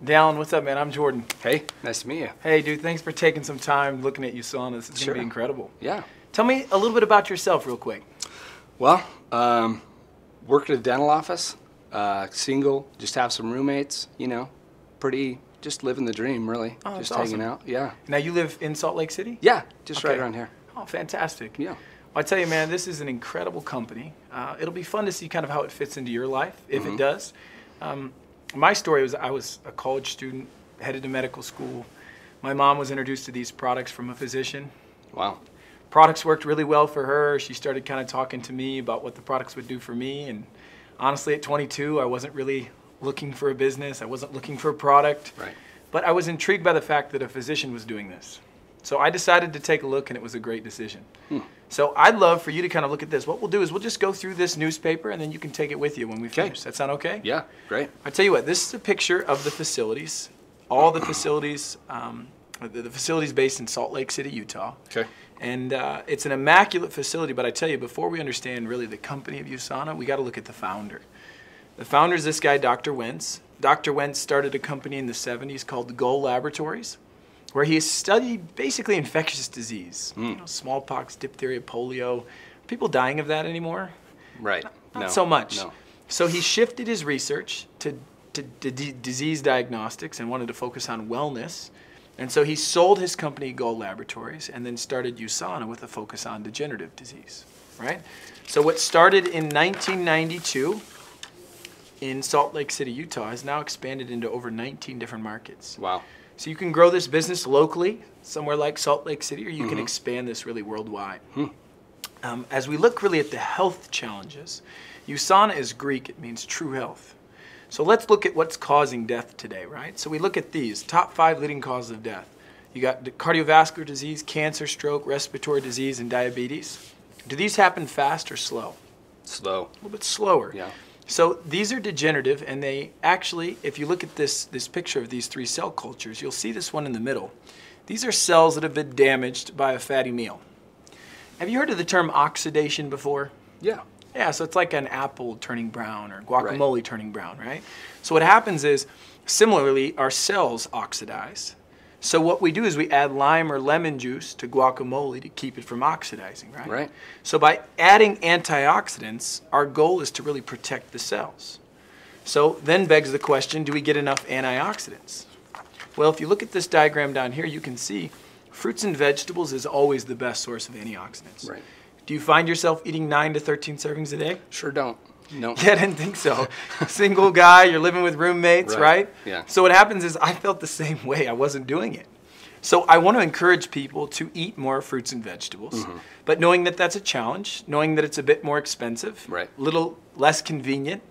Dallin, what's up, man? I'm Jordan. Hey, nice to meet you. Hey, dude, thanks for taking some time looking at USANA. This is Sure. going to be incredible. Yeah. Tell me a little bit about yourself real quick. Well, work at a dental office, single, just have some roommates, you know, just living the dream, really. Oh, that's just hanging awesome. out, yeah. Now, you live in Salt Lake City? Yeah, just Okay. right around here. Oh, fantastic. Yeah. Well, I tell you, man, this is an incredible company. It'll be fun to see kind of how it fits into your life, if it does. My story was I was a college student, headed to medical school. My mom was introduced to these products from a physician. Wow. Products worked really well for her. She started kind of talking to me about what the products would do for me. And honestly, at 22, I wasn't really looking for a business. I wasn't looking for a product. Right. But I was intrigued by the fact that a physician was doing this. So I decided to take a look, and it was a great decision. So I'd love for you to kind of look at this. What we'll do is we'll just go through this newspaper, and then you can take it with you when we finish. That sound okay? Yeah, great. I tell you what, this is a picture of the facilities. All the facilities, the facilities based in Salt Lake City, Utah. Okay. And it's an immaculate facility, but I tell you, before we understand really the company of USANA, we got to look at the founder. The founder is this guy, Dr. Wentz. Dr. Wentz started a company in the 70s called the Gull Laboratories, where he studied basically infectious disease. You know, smallpox, diphtheria, polio. Are people dying of that anymore? Right. Not so much. No. So he shifted his research to disease diagnostics and wanted to focus on wellness. And so he sold his company, Gull Laboratories, and then started USANA with a focus on degenerative disease, right? So what started in 1992 in Salt Lake City, Utah, has now expanded into over 19 different markets. Wow. So you can grow this business locally, somewhere like Salt Lake City, or you can expand this really worldwide. As we look really at the health challenges, USANA is Greek, it means true health. So let's look at what's causing death today, right? So we look at these, top 5 leading causes of death. You got cardiovascular disease, cancer, stroke, respiratory disease, and diabetes. Do these happen fast or slow? Slow. A little bit slower. Yeah. So these are degenerative, and they actually, if you look at this picture of these 3 cell cultures, you'll see this one in the middle. These are cells that have been damaged by a fatty meal. Have you heard of the term oxidation before? Yeah. Yeah, so it's like an apple turning brown or guacamole turning brown, right? So what happens is, similarly, our cells oxidize. So what we do is we add lime or lemon juice to guacamole to keep it from oxidizing, right? Right. So by adding antioxidants, our goal is to really protect the cells. So then begs the question, do we get enough antioxidants? Well, if you look at this diagram down here, you can see fruits and vegetables is always the best source of antioxidants. Right. Do you find yourself eating 9 to 13 servings a day? Sure don't. No. Yeah, I didn't think so. Single guy, you're living with roommates, right? Yeah. So what happens is I felt the same way. I wasn't doing it. So I want to encourage people to eat more fruits and vegetables, but knowing that that's a challenge, knowing that it's a bit more expensive, Right. a little less convenient.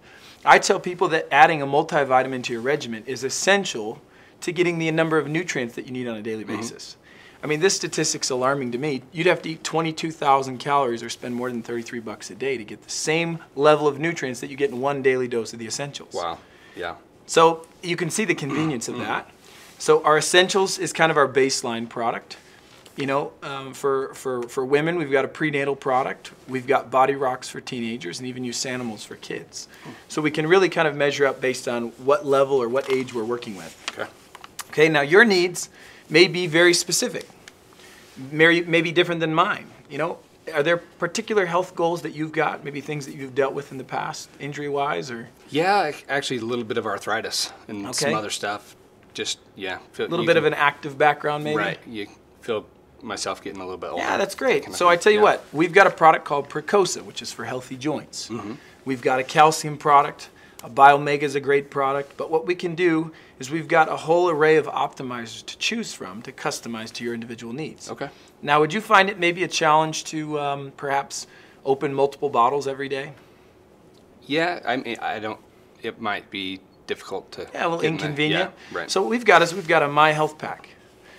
I tell people that adding a multivitamin to your regimen is essential to getting the number of nutrients that you need on a daily basis. I mean, this statistic's alarming to me. You'd have to eat 22,000 calories or spend more than $33 a day to get the same level of nutrients that you get in one daily dose of the essentials. Wow. Yeah. So you can see the convenience of that. So our essentials is kind of our baseline product. You know, for women, we've got a prenatal product. We've got Body Rocks for teenagers and even USANimals for kids. So we can really kind of measure up based on what level or what age we're working with. Okay. Okay, now your needs may be very specific, may be different than mine. You know, are there particular health goals that you've got, maybe things that you've dealt with in the past, injury-wise, or? Yeah, actually a little bit of arthritis and some other stuff. Just, yeah. A little bit of an active background, maybe? Right. You feel myself getting a little bit older. Yeah, that's great. So I tell you what, we've got a product called Precosa, which is for healthy joints. We've got a calcium product. A Biomega is a great product. But what we can do is we've got a whole array of optimizers to choose from to customize to your individual needs. Okay. Now, would you find it maybe a challenge to perhaps open multiple bottles every day? Yeah, I mean, it might be difficult to. Yeah, a little get in inconvenient. Yeah, right. So what we've got is we've got a My Health Pack.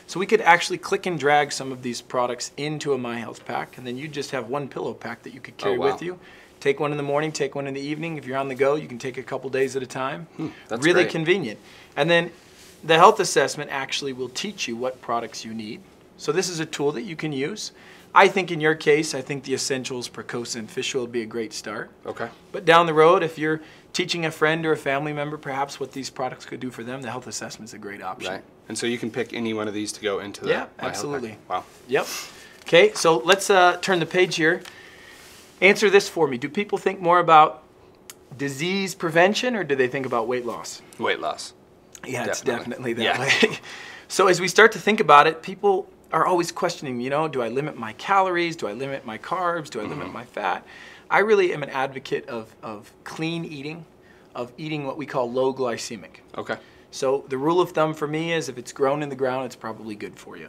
So we could actually click and drag some of these products into a My Health Pack, and then you just have one pillow pack that you could carry with you. Take one in the morning, take one in the evening. If you're on the go, you can take a couple days at a time. That's really great. convenient. And then the health assessment actually will teach you what products you need. So this is a tool that you can use. I think in your case, I think the Essentials, Precosa, and Fish Oil would be a great start. Okay. But down the road, if you're teaching a friend or a family member perhaps what these products could do for them, the health assessment is a great option. Right. And so you can pick any one of these to go into the Yeah, My Health absolutely. Pack. Wow. Yep. Okay, so let's turn the page here. Answer this for me. Do people think more about disease prevention or do they think about weight loss? Weight loss. Yeah, it's definitely that Yeah. way. So as we start to think about it, people are always questioning, you know, do I limit my calories? Do I limit my carbs? Do I limit my fat? I really am an advocate of clean eating, of eating what we call low glycemic. Okay. So the rule of thumb for me is if it's grown in the ground, it's probably good for you.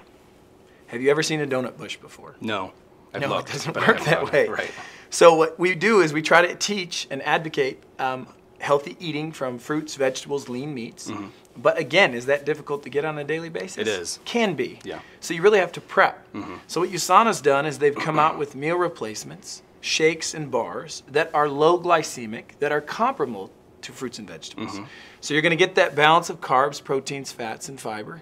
Have you ever seen a donut bush before? No. I've No, looked, it doesn't but I work haven't that done way. it. Right. So what we do is we try to teach and advocate healthy eating from fruits, vegetables, lean meats. But again, is that difficult to get on a daily basis? It is. Can be. Yeah. So you really have to prep. So what USANA's done is they've come out with meal replacements, shakes and bars that are low glycemic, that are comparable to fruits and vegetables. So you're going to get that balance of carbs, proteins, fats, and fiber.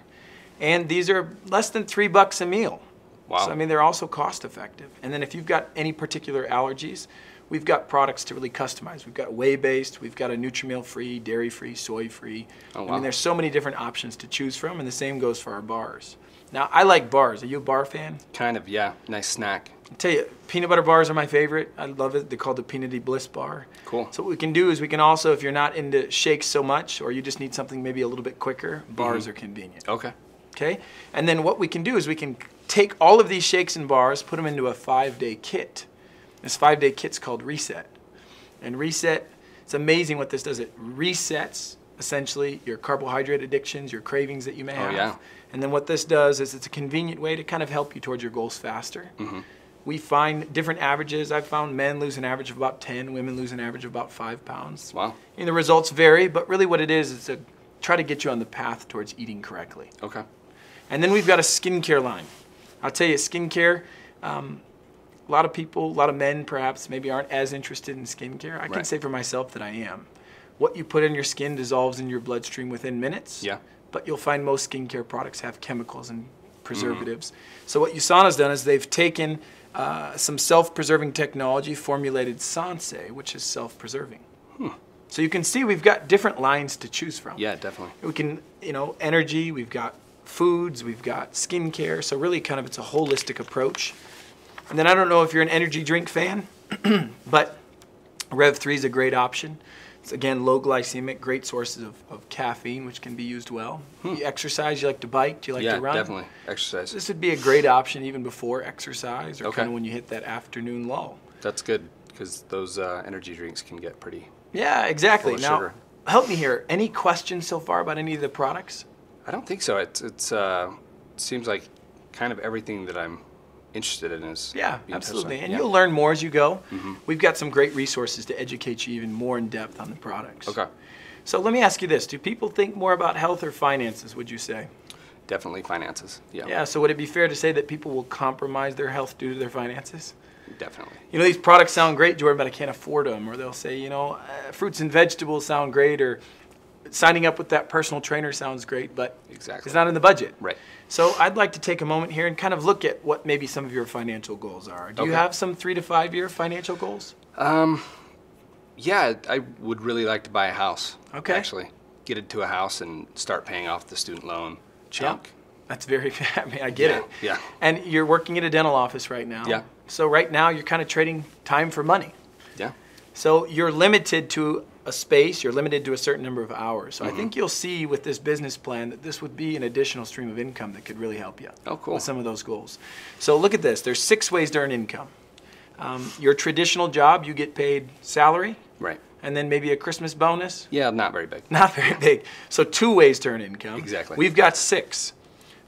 And these are less than $3 a meal. Wow. So I mean, they're also cost effective. And then if you've got any particular allergies, we've got products to really customize. We've got whey-based, we've got a Nutrimil-free, dairy-free, soy-free. Oh, wow. I mean, there's so many different options to choose from, and the same goes for our bars. Now, I like bars. Are you a bar fan? Kind of, yeah. Nice snack. I'll tell you, peanut butter bars are my favorite. I love it. They're called the Peanutty Bliss Bar. Cool. So what we can do is we can also, if you're not into shakes so much, or you just need something maybe a little bit quicker, bars are convenient. Okay. Okay? And then what we can do is we can take all of these shakes and bars, put them into a 5-day kit. This 5-day kit's called Reset. And Reset, it's amazing what this does. It resets, essentially, your carbohydrate addictions, your cravings that you may have. yeah. And then what this does is it's a convenient way to kind of help you towards your goals faster. We find different averages. I've found men lose an average of about 10, women lose an average of about 5 pounds. Wow. And the results vary, but really what it is to try to get you on the path towards eating correctly. Okay. And then we've got a skincare line. I'll tell you, skincare, a lot of people, a lot of men perhaps, maybe aren't as interested in skincare. I can say for myself that I am. What you put in your skin dissolves in your bloodstream within minutes. Yeah. But you'll find most skincare products have chemicals and preservatives. So what USANA's done is they've taken some self-preserving technology, formulated Sanse, which is self-preserving. So you can see we've got different lines to choose from. Yeah, definitely. We can, you know, energy, we've got foods, we've got skincare. So really kind of it's a holistic approach. And then I don't know if you're an energy drink fan, but Rev 3 is a great option. It's, again, low glycemic, great sources of caffeine, which can be used well. You exercise, you like to bike, do you like to run? Yeah, definitely. Exercise. This would be a great option even before exercise or Okay. kind of when you hit that afternoon lull. That's good, because those energy drinks can get pretty... Yeah, exactly. Full of Now, sugar. help me here. Any questions so far about any of the products? I don't think so. It seems like kind of everything that I'm interested in is Yeah, being touched absolutely. on. And Yeah. you'll learn more as you go. We've got some great resources to educate you even more in depth on the products. Okay. So let me ask you this. Do people think more about health or finances, would you say? Definitely finances. Yeah. Yeah, so would it be fair to say that people will compromise their health due to their finances? Definitely. You know, these products sound great, Jordan, but I can't afford them. Or they'll say, you know, fruits and vegetables sound great, or signing up with that personal trainer sounds great, but Exactly. it's not in the budget. Right. So I'd like to take a moment here and kind of look at what maybe some of your financial goals are. Do you Okay. have some 3 to 5 year financial goals? Yeah, I would really like to buy a house. Okay. Actually, get into a house and start paying off the student loan chunk. That's very, I mean, I get it. Yeah. And you're working at a dental office right now. Yeah. So right now you're kind of trading time for money. Yeah. So you're limited to a space, you're limited to a certain number of hours. So I think you'll see with this business plan that this would be an additional stream of income that could really help you Oh, cool. with some of those goals. So look at this. There's 6 ways to earn income. Your traditional job, you get paid salary, Right. and then maybe a Christmas bonus. Yeah, not very big. Not very big. So 2 ways to earn income. Exactly. We've got 6.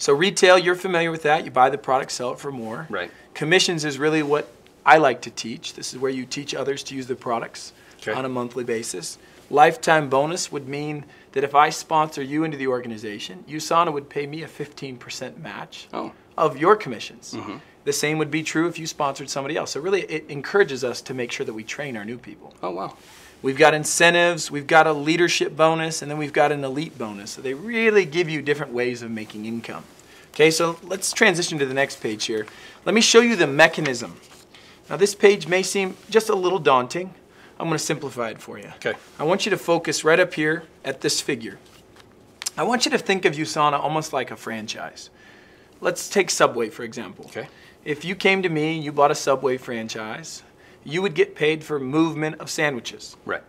So retail, you're familiar with that. You buy the product, sell it for more. Right. Commissions is really what I like to teach. This is where you teach others to use the products Okay. on a monthly basis. Lifetime bonus would mean that if I sponsor you into the organization, USANA would pay me a 15% match Oh. of your commissions. The same would be true if you sponsored somebody else. So really it encourages us to make sure that we train our new people. Oh, wow. We've got incentives, we've got a leadership bonus, and then we've got an elite bonus. So they really give you different ways of making income. Okay, so let's transition to the next page here. Let me show you the mechanism. Now this page may seem just a little daunting. I'm going to simplify it for you. Okay. I want you to focus right up here at this figure. I want you to think of USANA almost like a franchise. Let's take Subway, for example. Okay. If you came to me and you bought a Subway franchise, you would get paid for movement of sandwiches. Right.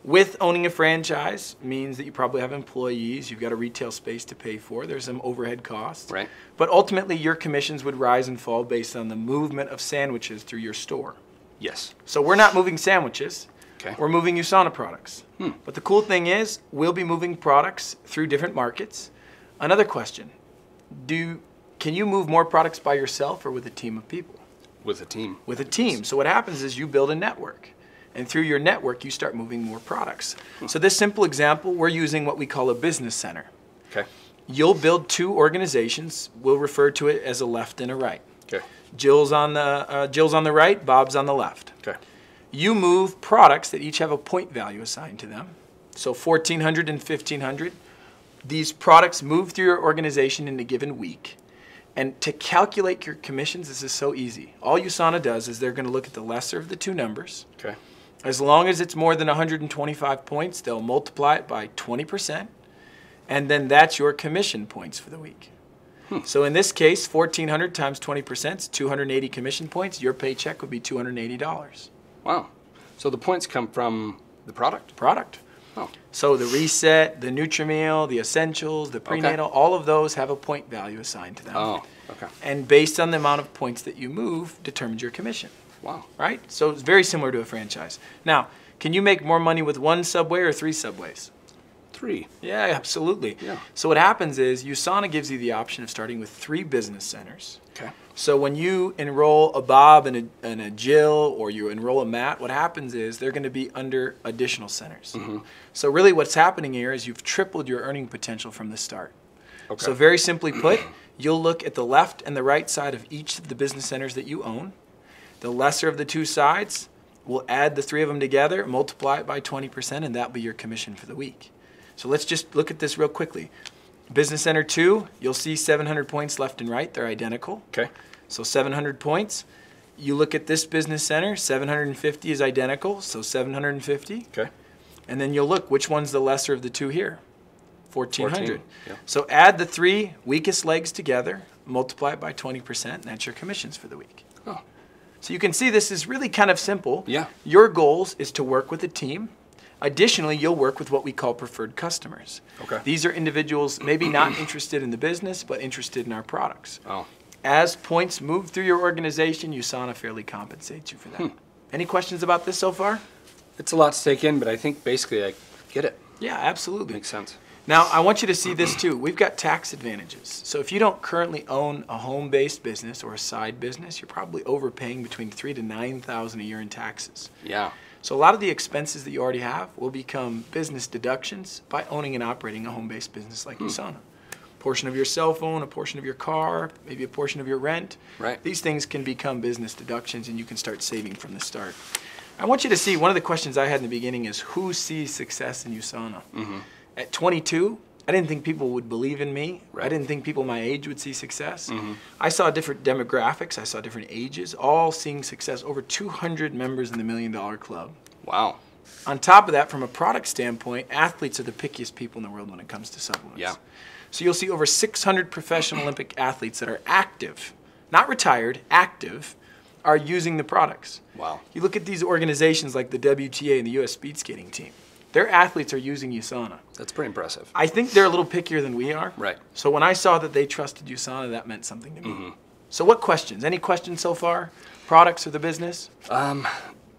With owning a franchise means that you probably have employees, you've got a retail space to pay for, there's some overhead costs. Right. But ultimately your commissions would rise and fall based on the movement of sandwiches through your store. Yes. So we're not moving sandwiches, Okay. we're moving USANA products. But the cool thing is, we'll be moving products through different markets. Another question, can you move more products by yourself or with a team of people? With a team. With a team. So what happens is you build a network. And through your network, you start moving more products. So this simple example, we're using what we call a business center. Okay. You'll build two organizations. We'll refer to it as a left and a right. Okay. Jill's on the right, Bob's on the left. Okay. You move products that each have a point value assigned to them. So 1,400 and 1,500. These products move through your organization in a given week. And to calculate your commissions, this is so easy. All USANA does is they're going to look at the lesser of the two numbers. Okay. As long as it's more than 125 points, they'll multiply it by 20%, and then that's your commission points for the week. So in this case, 1,400 times 20% is 280 commission points. Your paycheck would be $280. Wow. So the points come from the product? Product. Oh. So the Reset, the Nutrimeal, the Essentials, the Prenatal, all of those have a point value assigned to them. Oh, okay. And based on the amount of points that you move, determines your commission. Wow. Right? So it's very similar to a franchise. Now, can you make more money with one Subway or three Subways? 3. Yeah, absolutely. Yeah. So what happens is USANA gives you the option of starting with 3 business centers. Okay. So when you enroll a Bob and a Jill, or you enroll a Matt, what happens is they're going to be under additional centers. So really what's happening here is you've tripled your earning potential from the start. Okay. So very simply put, you'll look at the left and the right side of each of the business centers that you own. The lesser of the two sides, we'll add the 3 of them together, multiply it by 20%, and that'll be your commission for the week. So let's just look at this real quickly. Business Center 2, you'll see 700 points left and right. They're identical. Okay. So 700 points. You look at this business center, 750 is identical, so 750. Okay. And then you'll look, which one's the lesser of the two here? 1,400. 14, yeah. So add the 3 weakest legs together, multiply it by 20%, and that's your commissions for the week. Oh. So you can see this is really kind of simple. Yeah. Your goals is to work with a team. Additionally, you'll work with what we call preferred customers. Okay. These are individuals maybe not interested in the business, but interested in our products. Oh. As points move through your organization, USANA fairly compensates you for that. Any questions about this so far? It's a lot to take in, but I think basically I get it. Yeah, absolutely. Makes sense. Now, I want you to see this too. We've got tax advantages. So if you don't currently own a home-based business or a side business, you're probably overpaying between $3,000 to $9,000 a year in taxes. Yeah. So a lot of the expenses that you already have will become business deductions by owning and operating a home-based business like USANA. A portion of your cell phone, a portion of your car, maybe a portion of your rent. Right. These things can become business deductions, and you can start saving from the start. I want you to see, one of the questions I had in the beginning is, who sees success in USANA? At 22, I didn't think people would believe in me. Right. I didn't think people my age would see success. I saw different demographics. I saw different ages, all seeing success. Over 200 members in the $1 Million Club. Wow. On top of that, from a product standpoint, athletes are the pickiest people in the world when it comes to supplements. Yeah. So you'll see over 600 professional Olympic athletes that are active, not retired, active, are using the products. Wow. You look at these organizations like the WTA and the U.S. Speed Skating Team. Their athletes are using USANA. That's pretty impressive. I think they're a little pickier than we are. Right. So when I saw that they trusted USANA, that meant something to me. So what questions? Any questions so far? Products or the business?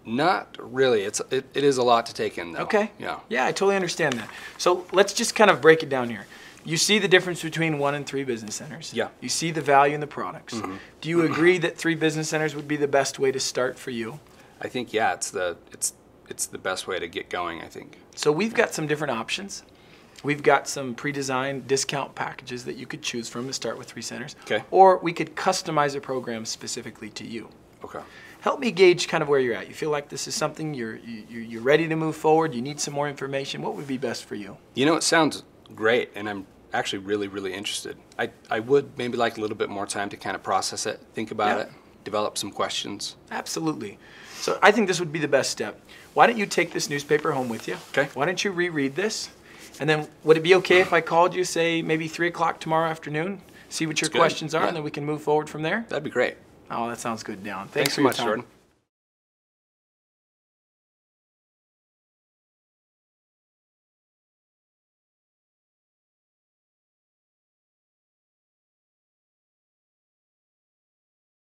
Not really. It is a lot to take in, though. Okay. Yeah. Yeah, I totally understand that. So let's just kind of break it down here. You see the difference between 1 and 3 business centers. Yeah. You see the value in the products. Do you agree that 3 business centers would be the best way to start for you? I think, yeah, it's the best way to get going, I think. So we've got some different options. We've got some pre-designed discount packages that you could choose from to start with 3 centers. Okay. Or we could customize a program specifically to you. Okay. Help me gauge kind of where you're at. You feel like this is something you're ready to move forward, you need some more information. What would be best for you? You know, it sounds great, and I'm actually really, really interested. I would maybe like a little bit more time to kind of process it, think about it, develop some questions. Absolutely. So I think this would be the best step. why don't you take this newspaper home with you? Okay. Why don't you reread this? And then would it be okay if I called you, say, maybe 3 o'clock tomorrow afternoon? See what your good. questions are, Yeah. and then we can move forward from there? That'd be great. Oh, that sounds good, Dallin. Thanks for so your much, time. Jordan.